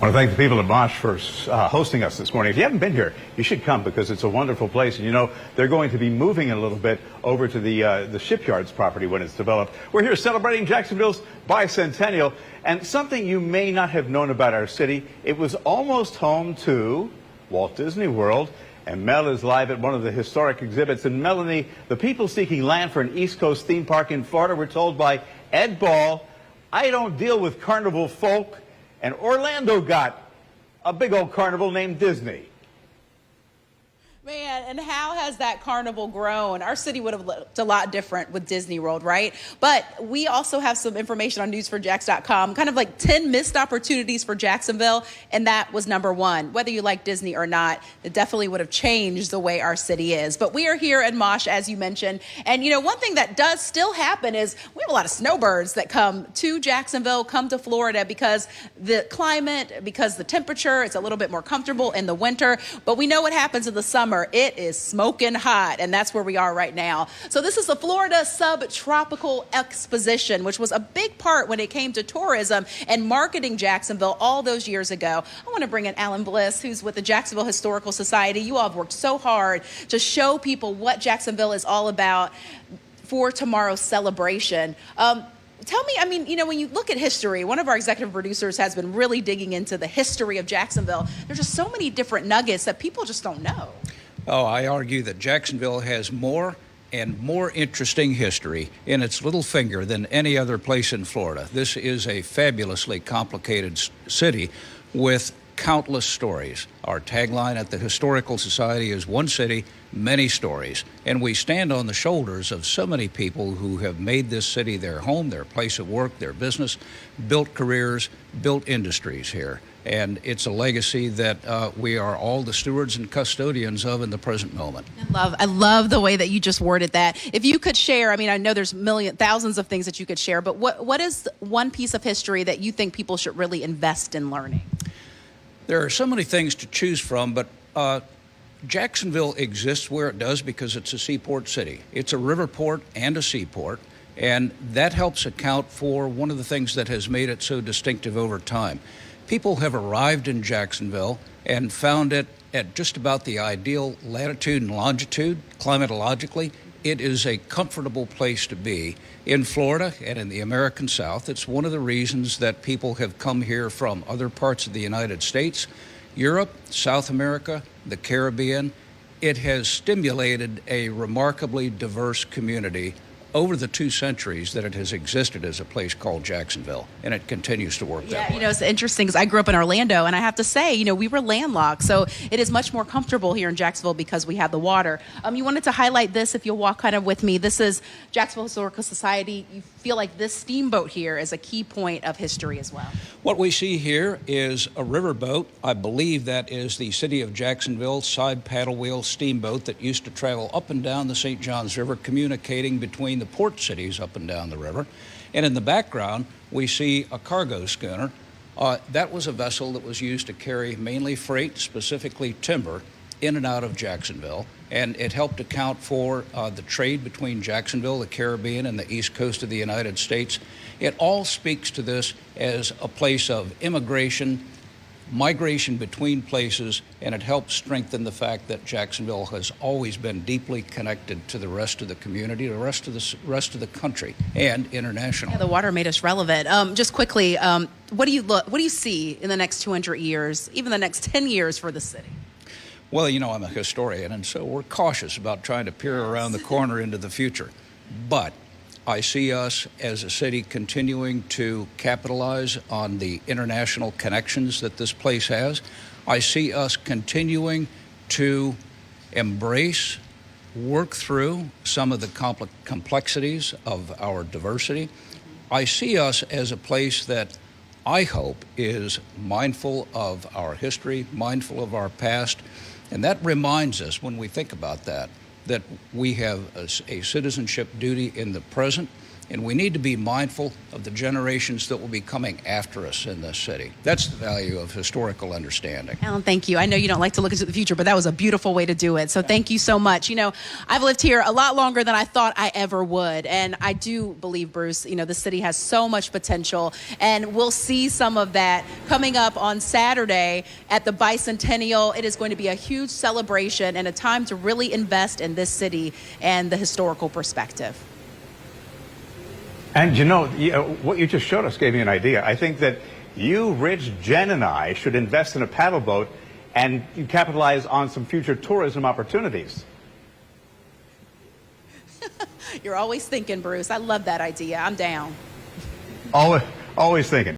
I want to thank the people at Mosh for hosting us this morning. If you haven't been here, you should come because it's a wonderful place. And you know, they're going to be moving in a little bit over to the shipyards property when it's developed. We're here celebrating Jacksonville's Bicentennial. And something you may not have known about our city, it was almost home to Walt Disney World. And Mel is live at one of the historic exhibits. And Melanie, the people seeking land for an East Coast theme park in Florida were told by Ed Ball, I don't deal with carnival folk. And Orlando got a big old carnival named Disney. Man, and how has that carnival grown? Our city would have looked a lot different with Disney World, right? But we also have some information on news4jax.com, kind of like 10 missed opportunities for Jacksonville, and that was number one. Whether you like Disney or not, it definitely would have changed the way our city is. But we are here at Mosh, as you mentioned, and you know, one thing that does still happen is we have a lot of snowbirds that come to Jacksonville, come to Florida because the climate, because the temperature, it's a little bit more comfortable in the winter, but we know what happens in the summer. It is smoking hot, and that's where we are right now. So this is the Florida Subtropical Exposition, which was a big part when it came to tourism and marketing Jacksonville all those years ago. I want to bring in Alan Bliss, who's with the Jacksonville Historical Society. You all have worked so hard to show people what Jacksonville is all about for tomorrow's celebration. Tell me, I mean, you know, when you look at history, one of our executive producers has been really digging into the history of Jacksonville. There's just so many different nuggets that people just don't know. Oh, I argue that Jacksonville has more and more interesting history in its little finger than any other place in Florida. This is a fabulously complicated city with countless stories. Our tagline at the Historical Society is one city, many stories. And we stand on the shoulders of so many people who have made this city their home, their place of work, their business, built careers, built industries here. And it's a legacy that we are all the stewards and custodians of in the present moment. I love the way that you just worded that. If you could share, I mean, I know there's thousands of things that you could share, but what is one piece of history that you think people should really invest in learning? There are so many things to choose from, but Jacksonville exists where it does because it's a seaport city. It's a river port and a seaport, and that helps account for one of the things that has made it so distinctive over time. People have arrived in Jacksonville and found it at just about the ideal latitude and longitude, climatologically. It is a comfortable place to be. In Florida and in the American South, it's one of the reasons that people have come here from other parts of the United States, Europe, South America, the Caribbean. It has stimulated a remarkably diverse community over the 2 centuries that it has existed as a place called Jacksonville, and it continues to work that way. You know, it's interesting because I grew up in Orlando, and I have to say, you know, we were landlocked, so it is much more comfortable here in Jacksonville because we have the water. You wanted to highlight this, if you'll walk kind of with me. This is Jacksonville Historical Society. You feel like this steamboat here is a key point of history as well. What we see here is a riverboat. I believe that is the City of Jacksonville side paddle wheel steamboat that used to travel up and down the St. Johns River, communicating between the port cities up and down the river. And in the background, we see a cargo schooner. That was a vessel that was used to carry mainly freight, specifically timber, in and out of Jacksonville. And it helped account for the trade between Jacksonville, the Caribbean, and the east coast of the United States. It all speaks to this as a place of immigration, migration between places, and it helps strengthen the fact that Jacksonville has always been deeply connected to the rest of the community, the rest of the country, and international. Yeah, the water made us relevant. Just quickly, what do you see in the next 200 years, even the next 10 years for the city? Well, you know, I'm a historian, and so we're cautious about trying to peer around the corner into the future. But I see us as a city continuing to capitalize on the international connections that this place has. I see us continuing to embrace, work through some of the complexities of our diversity. I see us as a place that I hope is mindful of our history, mindful of our past, and that reminds us, when we think about that we have a citizenship duty in the present, and we need to be mindful of the generations that will be coming after us in this city. That's the value of historical understanding. Alan, thank you. I know you don't like to look into the future, but that was a beautiful way to do it. So thank you so much. You know, I've lived here a lot longer than I thought I ever would. And I do believe, Bruce, you know, the city has so much potential, and we'll see some of that come coming up on Saturday at the Bicentennial. It is going to be a huge celebration and a time to really invest in this city and the historical perspective. And what you just showed us gave me an idea. I think that you, Rich, Jen, and I should invest in a paddle boat and capitalize on some future tourism opportunities. You're always thinking, Bruce. I love that idea. I'm down. Always thinking.